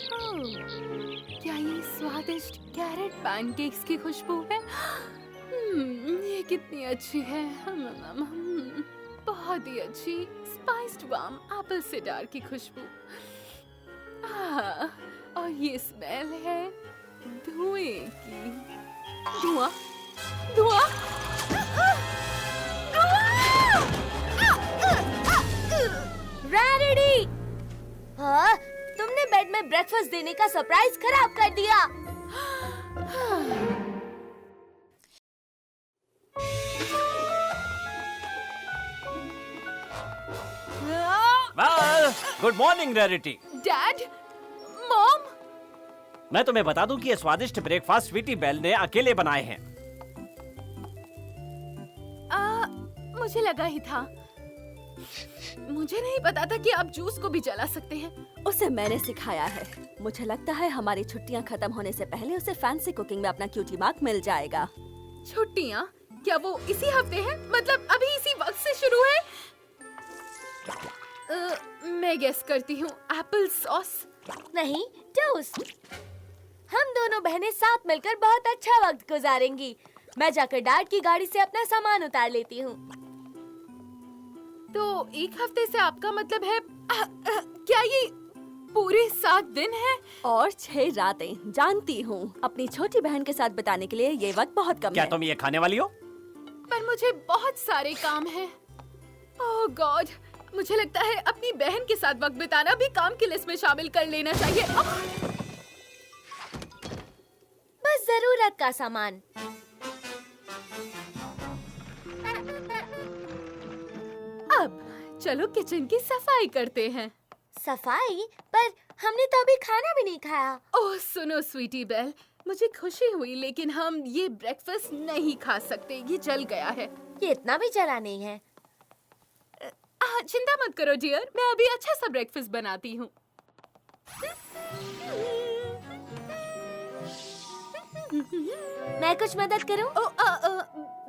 क्या ये स्वादिष्ट कैरेट पैनकेक्स की खुशबू है? ये कितनी अच्छी है। बहुत ही अच्छी स्पाइस्ड वार्म एप्पल सिडार की खुशबू। और ये स्मेल है धुएं की। धुआं, धुआं। रैरिटी! हाँ, तुमने बेड में ब्रेकफास्ट देने का सरप्राइज खराब कर दिया। Good morning Rarity. Dad, mom. मैं तुम्हें बता दूं कि ये स्वादिष्ट ब्रेकफास्ट स्वीटी बेल ने अकेले बनाए हैं। मुझे लगा ही था। मुझे नहीं पता था कि आप जूस को भी जला सकते हैं। उसे मैंने सिखाया है। मुझे लगता है हमारी छुट्टियां खत्म होने से पहले उसे फैंसी कुकिंग में अपना क्यूटी मार्क मिल जाएगा। छुट्टियां? क्या वो इसी हफ्ते हैं? मतलब अभी इसी वक्त से शुरू है? मैं गेस करती हूँ एप्पल सॉस। नहीं, टोस्ट। हम दोनों बहनें साथ मिलकर बहुत अच्छा वक्त गुजारेंगी। मैं जाकर डैड की गाड़ी से अपना सामान उतार लेती हूँ। तो एक हफ्ते से आपका मतलब है क्या ये पूरे 7 दिन है? और 6 रातें। जानती हूँ, अपनी छोटी बहन के साथ बिताने के लिए ये वक्त बहुत कम क्या है। तुम ये खाने वाली हो? पर मुझे बहुत सारे काम हैं। ओह गॉड, मुझे लगता है अपनी बहन के साथ वक्त बिताना भी काम की लिस्ट में शामिल कर लेना चाहिए। बस जरूरत का सामान। अब चलो किचन की सफाई करते हैं। सफाई? पर हमने तो अभी खाना भी नहीं खाया। ओह सुनो स्वीटी बेल, मुझे खुशी हुई लेकिन हम ये ब्रेकफास्ट नहीं खा सकते। ये जल गया है। ये इतना भी जला नहीं है। चिंता मत करो डियर, मैं अभी अच्छा सा ब्रेकफास्ट बनाती हूँ। मैं कुछ मदद करूं?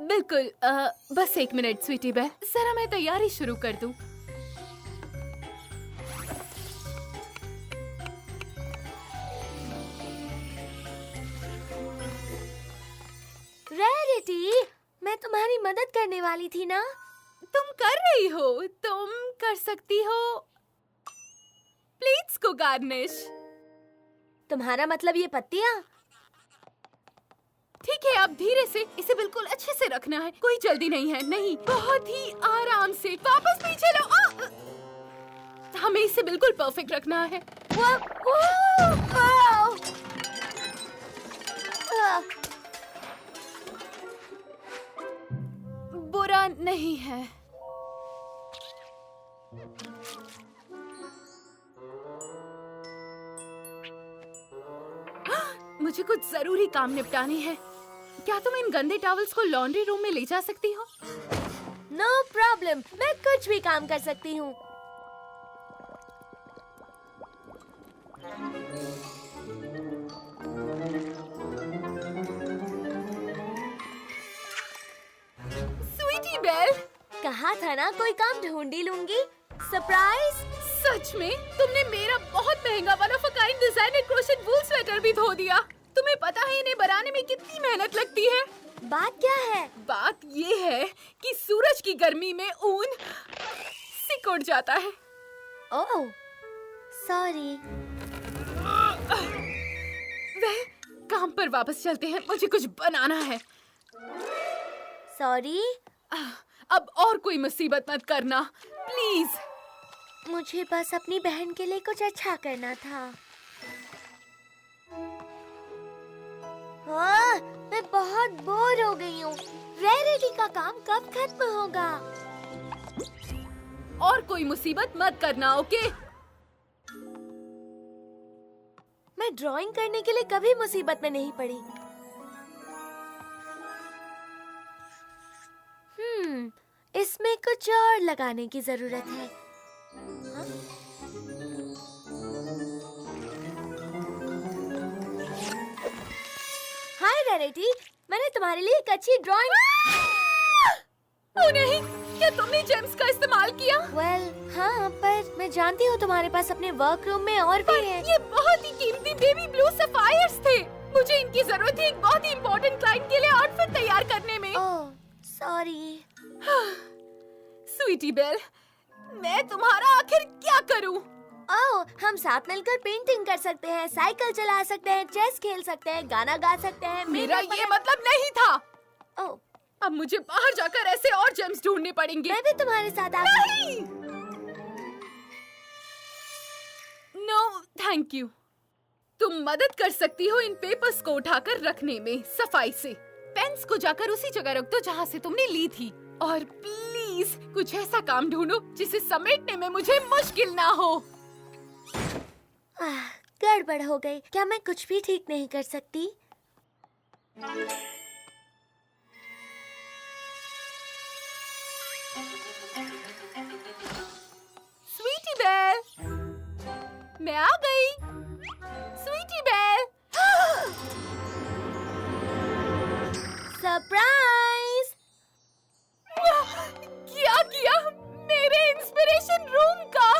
बिल्कुल। बस 1 मिनट स्वीटी बेल, जरा मैं तैयारी शुरू कर दूं। रैरिटी, मैं तुम्हारी मदद करने वाली थी ना। तुम कर रही हो, तुम कर सकती हो प्लेट्स को गार्निश। तुम्हारा मतलब ये पत्तियां? ठीक है, अब धीरे से इसे बिल्कुल अच्छे से रखना है। कोई जल्दी नहीं है। नहीं, बहुत ही आराम से। वापस पीछे लो। हमें इसे बिल्कुल परफेक्ट रखना है। बुरा नहीं है। मुझे कुछ जरूरी काम निपटाने हैं। क्या तुम इन गंदे टॉवल्स को लॉन्ड्री रूम में ले जा सकती हो? नो प्रॉब्लम, मैं कुछ भी काम कर सकती हूँ। स्वीटी बेल, कहा था ना कोई काम ढूंढ ही लूंगी। सरप्राइज! सच में तुमने मेरा बहुत महंगा one of a kind designer crochet wool sweater भी धो दिया। तुम्हें पता है इन्हें बनाने में कितनी मेहनत लगती है? बात क्या है? बात ये है कि सूरज की गर्मी में ऊन सिकुड़ जाता है। ओह, सॉरी। वह काम पर वापस चलते हैं, मुझे कुछ बनाना है। सॉरी। अब और कोई मुसीबत मत करना प्लीज। मुझे बस अपनी बहन के लिए कुछ अच्छा करना था। हाँ, मैं बहुत बोर हो गई हूँ। रैरिटी का काम कब खत्म होगा? और कोई मुसीबत मत करना, ओके? मैं ड्राइंग करने के लिए कभी मुसीबत में नहीं पड़ी। इसमें कुछ और लगाने की जरूरत है। हाँ? हाय रैरिटी, मैंने तुम्हारे लिए एक अच्छी ड्राइंग। ओ नहीं, क्या तुमने जेम्स का इस्तेमाल किया? वेल, हाँ, पर मैं जानती हूँ तुम्हारे पास अपने वर्क रूम में और भी है। ये बहुत ही कीमती बेबी ब्लू सफायर्स थे। मुझे इनकी जरूरत थी एक बहुत ही इम्पोर्टेंट क्लाइंट के लिए आउटफिट तैयार करने में। ओह, सॉरी। स्वीटी बेल, मैं तुम्हारा आखिर क्या करूं? ओह, हम साथ मिलकर पेंटिंग कर सकते हैं, साइकिल चला सकते हैं, चेस खेल सकते हैं, गाना गा सकते हैं। मेरा ये मतलब नहीं था। ओह, अब मुझे बाहर जाकर ऐसे और जेम्स ढूंढने पड़ेंगे। मैं भी तुम्हारे साथ आ। नहीं। No, thank you. तुम मदद कर सकती हो इन पेपर्स को उठाकर रखने में सफाई से। पेन्स को जाकर उसी जगह रख दो जहाँ से तुमने ली थी। और प्लीज कुछ ऐसा काम ढूंढो जिसे समेटने में मुझे मुश्किल ना हो। गड़बड़ हो गई। क्या मैं कुछ भी ठीक नहीं कर सकती? स्वीटी बेल, मैं आ गई। स्वीटी बेल। सरप्राइज! क्या किया मेरे इंस्पिरेशन रूम का?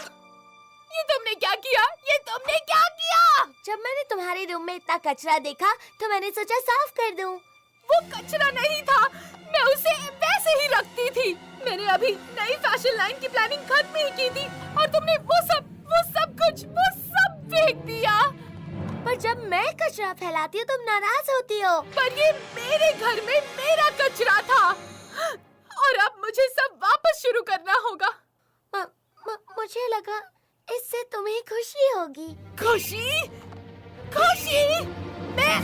ये तुमने क्या किया? ये तुमने क्या किया? जब मैंने तुम्हारे रूम में इतना कचरा देखा तो मैंने सोचा साफ कर दूं। वो कचरा नहीं था, मैं उसे वैसे ही रखती थी। मैंने अभी नई फैशन लाइन की प्लानिंग खत्म ही की थी और तुमने वो सब फेंक दिया। पर जब मैं कचरा फैलाती हूँ तुम नाराज होती हो। पर ये मेरे घर में मेरा कचरा था और अब मुझे सब वापस शुरू करना होगा। मुझे लगा इससे तुम्हें खुशी होगी। खुशी? खुशी? मैं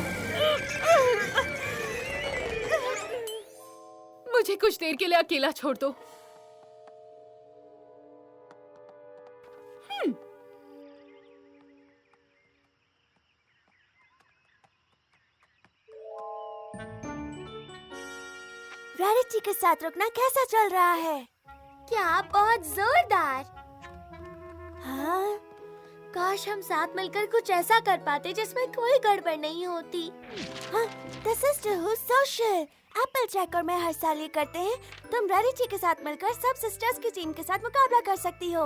मुझे कुछ देर के लिए अकेला छोड़ दो। रैरिटी के साथ रुकना कैसा चल रहा है? क्या बहुत जोरदार। हाँ, काश हम साथ मिलकर कुछ ऐसा कर पाते जिसमें कोई गड़बड़ नहीं होती। हाँ, The Sisterhood Social Applejack और मैं हर साल ये करते हैं। तुम रैरिटी के साथ मिलकर सब सिस्टर्स की टीम के साथ मुकाबला कर सकती हो।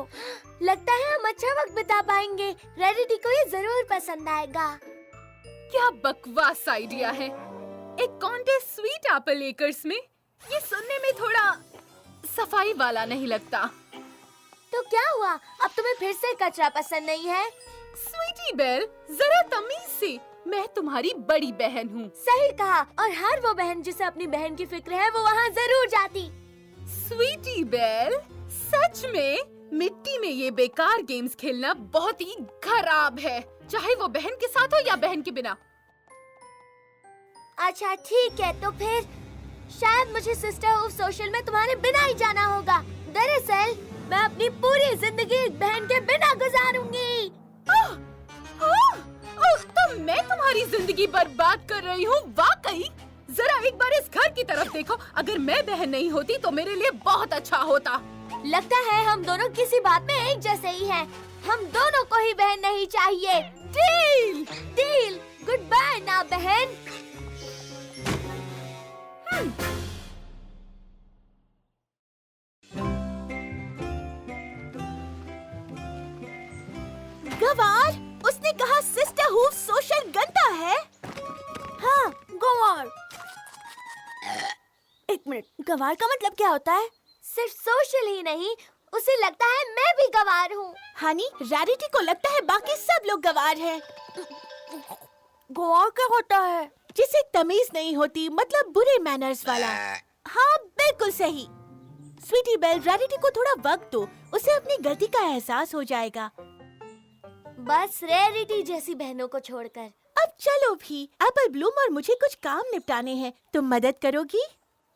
लगता है हम अच्छा वक्त बिता पाएंगे। रैरिटी को ये जरूर पसंद आएगा। क्या बकवास आइडिया है। एक कॉन्टेस्ट स्वीट एप्पल एकर्स में? ये सुनने में थोड़ा सफाई वाला नहीं लगता। तो क्या हुआ? अब तुम्हें फिर से कचरा पसंद नहीं है? स्वीटी बेल, जरा तमीज से, मैं तुम्हारी बड़ी बहन हूँ। सही कहा। और हर वो बहन जिसे अपनी बहन की फिक्र है वो वहाँ जरूर जाती। स्वीटी बेल, सच में मिट्टी में ये बेकार गेम्स खेलना बहुत ही खराब है, चाहे वो बहन के साथ हो या बहन के बिना। अच्छा ठीक है, तो फिर शायद मुझे सिस्टरहुड सोशल में तुम्हारे बिना ही जाना होगा। दरअसल मैं अपनी पूरी जिंदगी एक बहन के बिना गुजारूंगी। तो मैं तुम्हारी जिंदगी बर्बाद कर रही हूँ वाकई? जरा एक बार इस घर की तरफ देखो। अगर मैं बहन नहीं होती तो मेरे लिए बहुत अच्छा होता। लगता है हम दोनों किसी बात में एक जैसे ही हैं। हम दोनों को ही बहन नहीं चाहिए। डील। डील। गुड बाय ना बहन। गवार, उसने कहा सिस्टरहुड सोशल गंदा है। हाँ, गवार। एक मिनट, गवार का मतलब क्या होता है? सिर्फ सोशल ही नहीं, उसे लगता है मैं भी गवार हूँ। हानी, रैरिटी को लगता है बाकी सब लोग गवार हैं। गवार क्या होता है? जिसे तमीज नहीं होती, मतलब बुरे मैनर्स वाला। हाँ, बिल्कुल सही। स्वीटी बेल, रैरिटी को थोड़ा वक्त दो, उसे अपनी गलती का एहसास हो जाएगा। बस रैरिटी जैसी बहनों को छोड़कर। अब चलो भी, एप्पल ब्लूम और मुझे कुछ काम निपटाने हैं। तुम मदद करोगी?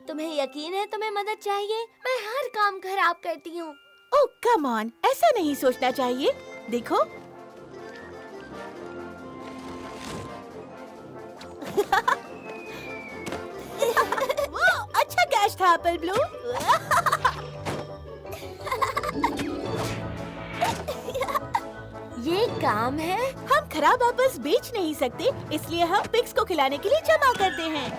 तुम्हें यकीन है तुम्हें मदद चाहिए? मैं हर काम खराब करती हूँ। ओह कम ऑन, ऐसा नहीं सोचना चाहिए। देखो वो अच्छा कैच था एप्पल ब्लूम। ये काम है? हम खराब एप्पल्स बेच नहीं सकते, इसलिए हम पिग्स को खिलाने के लिए जमा करते हैं।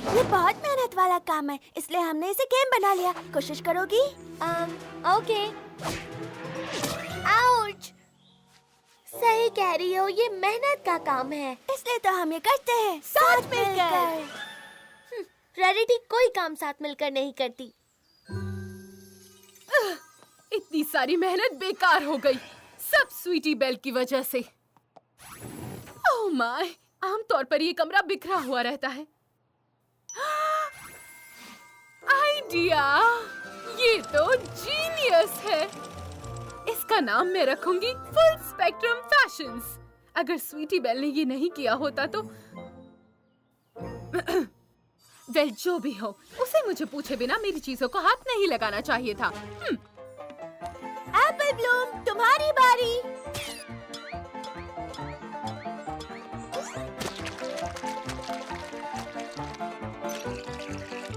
ये बहुत मेहनत वाला काम है, इसलिए हमने इसे गेम बना लिया। कोशिश करोगी? ओके। आउच! सही कह रही हो, ये मेहनत का काम है, इसलिए तो हम ये करते हैं साथ मिलकर। रैरिटी कोई काम साथ मिलकर नहीं करती। इतनी सारी मेहनत बेकार हो गई, सब स्वीटी बेल की वजह से। ओह माय, आमतौर पर ये कमरा बिखरा हुआ रहता है। आइडिया, ये तो जीनियस है। इसका नाम मैं रखूंगी फुल स्पेक्ट्रम फैशंस। अगर स्वीटी बेल ने ये नहीं किया होता तो वेल, जो भी हो, उसे मुझे पूछे बिना मेरी चीजों को हाथ नहीं लगाना चाहिए था। एप्पल ब्लूम, तुम्हारी बारी।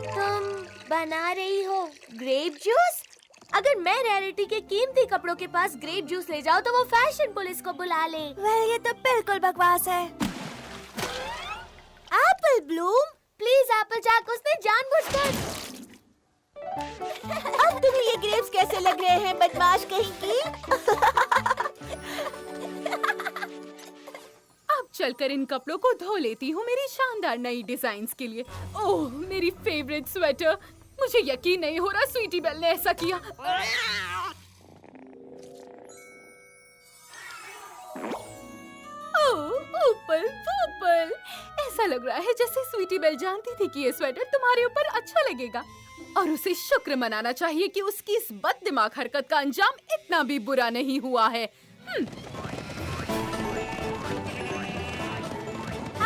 तुम बना रही हो ग्रेप जूस? अगर मैं रैरिटी के कीमती कपड़ों के पास ग्रेप जूस ले जाऊं तो वो फैशन पुलिस को बुला ले। ये तो बिल्कुल बकवास है। Apple Bloom, please Applejack, उसने जानबूझकर। अब तुम्हें ये ग्रेप्स कैसे लग रहे हैं, बदमाश कहीं की? अब चलकर इन कपड़ों को धो लेती हूँ मेरी शानदार नई डिजाइन्स के लिए। ओह, मेरी फेवरेट स्वेटर। मुझे यकीन नहीं हो रहा स्वीटी बेल ने ऐसा किया। ओह, ऊपर ऊपर, ऐसा लग रहा है जैसे स्वीटी बेल जानती थी कि ये स्वेटर तुम्हारे ऊपर अच्छा लगेगा और उसे शुक्र मनाना चाहिए कि उसकी इस बददिमाग हरकत का अंजाम इतना भी बुरा नहीं हुआ है।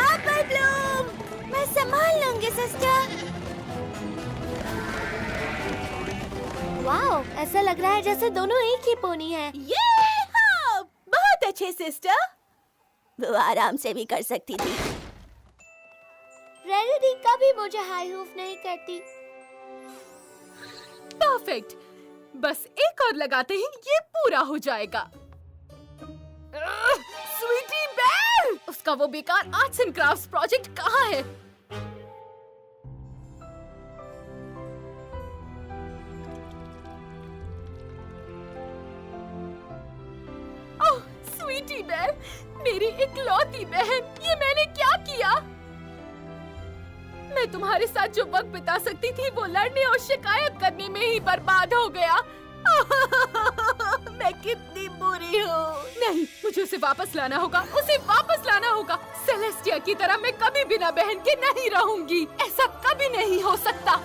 एप्पल ब्लूम, मैं संभाल लूंगी सिस्टर। वाओ, ऐसा लग रहा है जैसे दोनों एक ही पोनी है। ये हाँ, बहुत अच्छे सिस्टर। वो आराम से भी कर सकती थी। रैरिटी कभी मुझे हाई हूफ नहीं करती। परफेक्ट, बस एक और लगाते ही ये पूरा हो जाएगा। स्वीटी बेल, उसका वो बेकार आर्ट्स एंड क्राफ्ट्स प्रोजेक्ट कहाँ है? ओह, स्वीटी बेल, मेरी इकलौती बहन, ये मैंने क्या किया? मैं तुम्हारे साथ जो वक्त बिता सकती थी वो लड़ने और शिकायत करने में ही बर्बाद हो गया। मैं कितनी बुरी हूँ। नहीं, मुझे उसे वापस लाना होगा, उसे वापस लाना होगा। सेलेस्टिया की तरह मैं कभी बिना बहन के नहीं रहूंगी। ऐसा कभी नहीं हो सकता।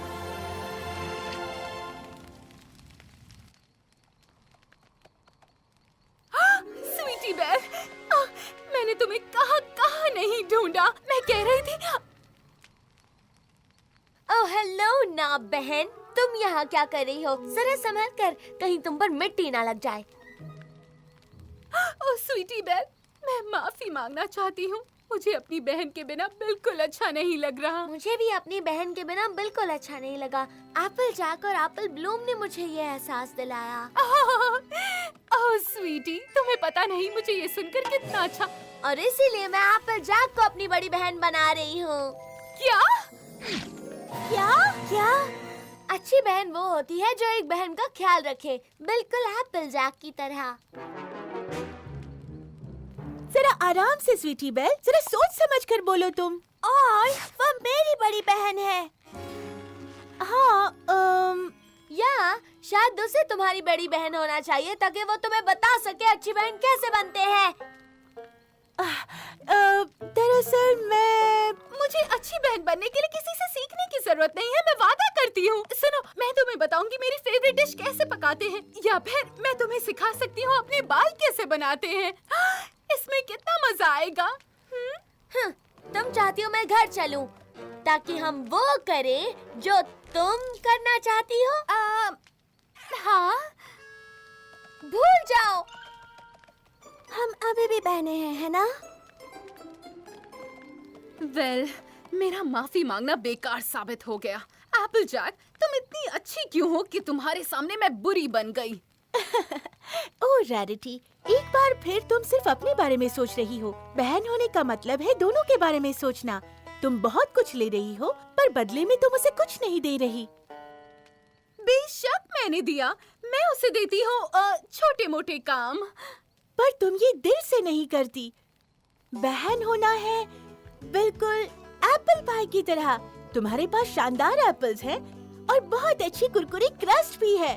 स्वीटी बेल, मैंने तुम्हें कहाँ नहीं ढूंढा। मैं कह रही थी। ओह हेलो ना बहन, तुम यहाँ क्या कर रही हो? जरा संभल कर, कहीं तुम पर मिट्टी ना लग जाए। ओह स्वीटी बेल, मैं माफी मांगना चाहती हूँ। मुझे अपनी बहन के बिना बिल्कुल अच्छा नहीं लग रहा। मुझे भी अपनी बहन के बिना बिल्कुल अच्छा नहीं लगा। एप्पल जैक और एप्पल ब्लूम ने मुझे ये एहसास दिलाया। ओह स्वीटी, तुम्हें पता नहीं मुझे ये सुनकर कितना अच्छा। और इसीलिए मैं एप्पल जैक को अपनी बड़ी बहन बना रही हूँ। क्या? क्या? क्या? अच्छी बहन वो होती है जो एक बहन का ख्याल रखे, बिल्कुल एप्पल जैक की तरह। जरा आराम से स्वीटी बेल, जरा सोच समझ कर बोलो तुम। और वो मेरी बड़ी बहन है। हाँ, या शायद उसे तुम्हारी बड़ी बहन होना चाहिए ताकि वो तुम्हें बता सके अच्छी बहन कैसे बनते हैं। दरअसल मुझे अच्छी बहन बनने के लिए किसी से सीखने की जरूरत नहीं है, मैं वादा करती हूँ। सुनो, मैं तुम्हें बताऊंगी मेरी फेवरेट डिश कैसे पकाते हैं, या फिर मैं तुम्हें सिखा सकती हूँ अपने बाल कैसे बनाते हैं। इसमें कितना मजा आएगा। तुम चाहती हो मैं घर चलूं ताकि हम वो करें जो तुम करना चाहती हो? हाँ, भूल जाओ, हम अभी भी बहने हैं, है ना? वेल, मेरा माफी मांगना बेकार साबित हो गया। एप्पल जैक, तुम इतनी अच्छी क्यों हो कि तुम्हारे सामने मैं बुरी बन गई? ओह रैरिटी, एक बार फिर तुम सिर्फ अपने बारे में सोच रही हो। बहन होने का मतलब है दोनों के बारे में सोचना। तुम बहुत कुछ ले रही हो, पर बदले में तुम उसे कुछ नहीं दे रही। बेशक मैंने दिया, मैं उसे देती हूँ छोटे मोटे काम। पर तुम ये दिल से नहीं करती। बहन होना है बिल्कुल एप्पल पाई की तरह। तुम्हारे पास शानदार एप्पल्स हैं और बहुत अच्छी कुरकुरी क्रस्ट भी है,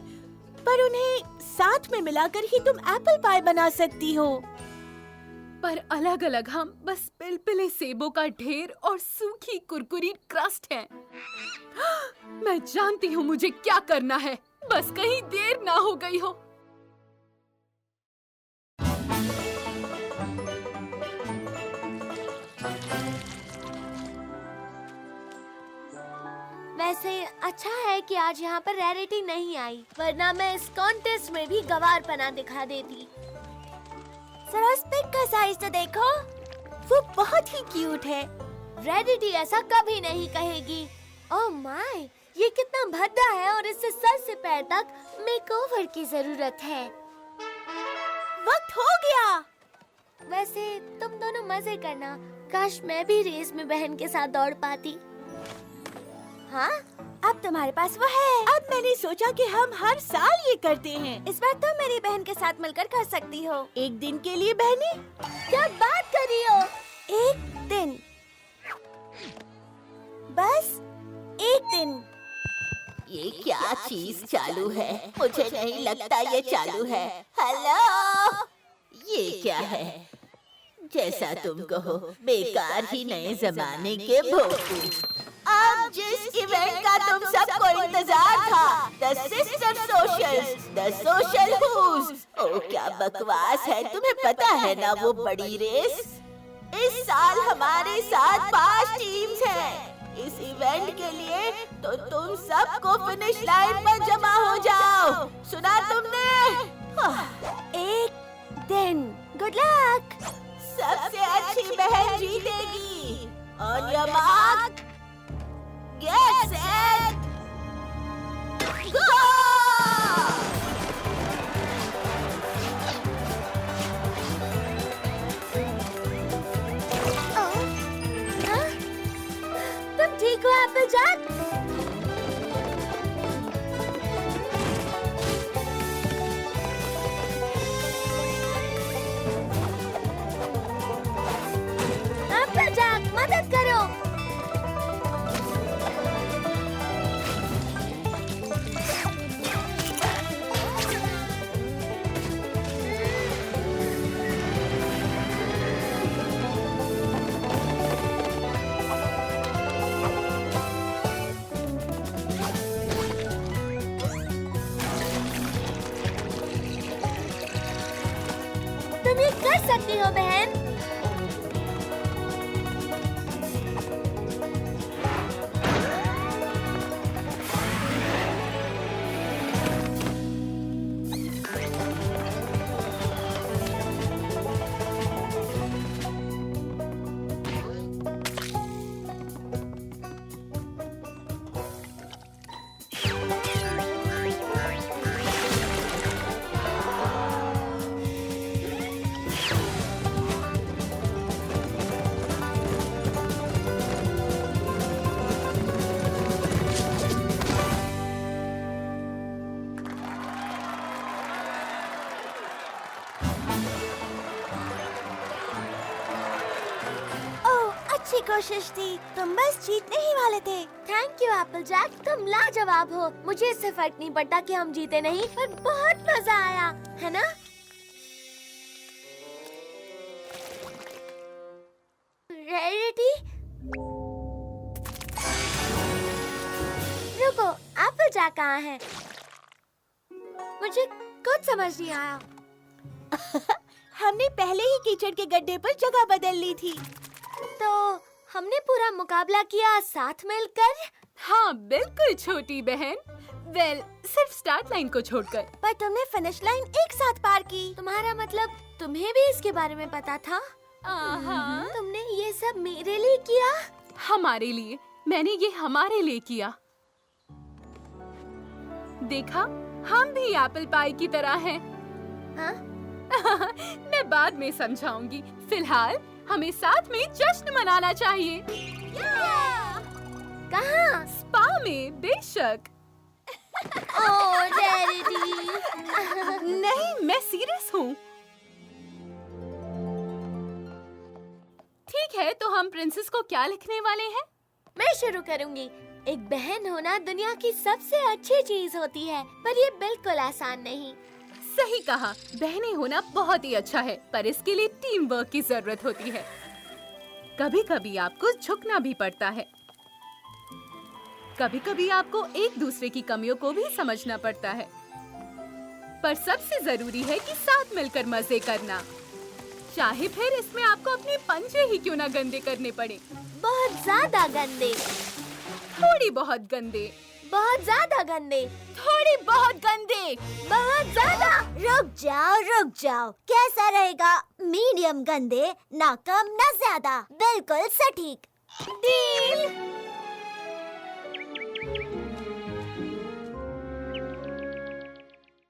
पर उन्हें साथ में मिलाकर ही तुम एप्पल पाई बना सकती हो। पर अलग अलग हम बस पिलपिले सेबों का ढेर और सूखी कुरकुरी क्रस्ट हैं। मैं जानती हूँ मुझे क्या करना है, बस कहीं देर ना हो गई हो। वैसे अच्छा है कि आज यहाँ पर रैरिटी नहीं आई, वरना मैं इस कॉन्टेस्ट में भी गवारपना दिखा देती। जरा उस पिग का साइज तो देखो, वो बहुत ही क्यूट है। रैरिटी ऐसा कभी नहीं कहेगी। ओह माय, ये कितना भद्दा है और इससे सर से पैर तक मेकओवर की जरूरत है। वक्त हो गया। वैसे तुम दोनों मजे करना, काश मैं भी रेस में बहन के साथ दौड़ पाती। हाँ, अब तुम्हारे पास वो है। अब मैंने सोचा कि हम हर साल ये करते हैं। इस बार तुम मेरी बहन के साथ मिलकर कर सकती हो। एक दिन के लिए बहनी? क्या बात कर रही हो? एक दिन, बस एक दिन। ये क्या चीज चालू है? मुझे नहीं लगता ये चालू है। हेलो, ये क्या है? जैसा तुम कहो, बेकार ही नए जमाने के भोंपू। अब जिस इवेंट का तुम सबको इंतजार था, the sister socials, the social who's. ओ क्या बकवास है, तुम्हें पता है ना वो बड़ी रेस? इस साल हमारे साथ 5 टीम्स हैं। इस इवेंट के लिए तो तुम सबको फिनिश लाइन पर जमा हो जाओ। सुना तुमने? एक दिन। Good luck. सबसे अच्छी बहन जीतेगी। On your mark, get set, go! तुम ठीक हो एप्पलजैक? एप्पलजैक, मदद करो। तुम ये कर सकती हो बहन। अच्छी कोशिश थी, तुम बस जीतने ही वाले थे। थैंक यू एप्पलजैक, तुम लाजवाब हो। मुझे इससे फर्क नहीं पड़ता कि हम जीते नहीं, पर बहुत मजा आया, है ना? रेडी? रुको, एप्पलजैक कहाँ है? मुझे कुछ समझ नहीं आया। हमने पहले ही कीचड़ के गड्ढे पर जगह बदल ली थी। तो हमने पूरा मुकाबला किया साथ मिलकर? हाँ बिल्कुल छोटी बहन। वेल, सिर्फ स्टार्ट लाइन को छोड़कर। पर तुमने फिनिश लाइन एक साथ पार की। तुम्हारा मतलब तुम्हें भी इसके बारे में पता था? तुमने ये सब मेरे लिए किया? हमारे लिए। मैंने ये हमारे लिए किया। देखा, हम भी एप्पल पाई की तरह हैं। हाँ? मैं बाद में समझाऊंगी। फिलहाल हमें साथ में जश्न मनाना चाहिए। कहाँ? स्पा में, बेशक। ओह रैरिटी। नहीं, मैं सीरियस हूँ। ठीक है, तो हम प्रिंसेस को क्या लिखने वाले हैं? मैं शुरू करूंगी। एक बहन होना दुनिया की सबसे अच्छी चीज होती है, पर ये बिल्कुल आसान नहीं। सही कहा, बहनें होना बहुत ही अच्छा है, पर इसके लिए टीम वर्क की जरूरत होती है। कभी-कभी आपको झुकना भी पड़ता है। कभी-कभी आपको एक दूसरे की कमियों को भी समझना पड़ता है। पर सबसे जरूरी है कि साथ मिलकर मजे करना, चाहे फिर इसमें आपको अपने पंजे ही क्यों ना गंदे करने पड़े। बहुत ज्यादा गंदे, थोड़ी बहुत गंदे, बहुत ज्यादा गंदे, थोड़ी बहुत गंदे। बहुत ज्यादा। रुक जाओ, कैसा रहेगा? मीडियम गंदे, ना कम ना ज्यादा, बिल्कुल सटीक। डील।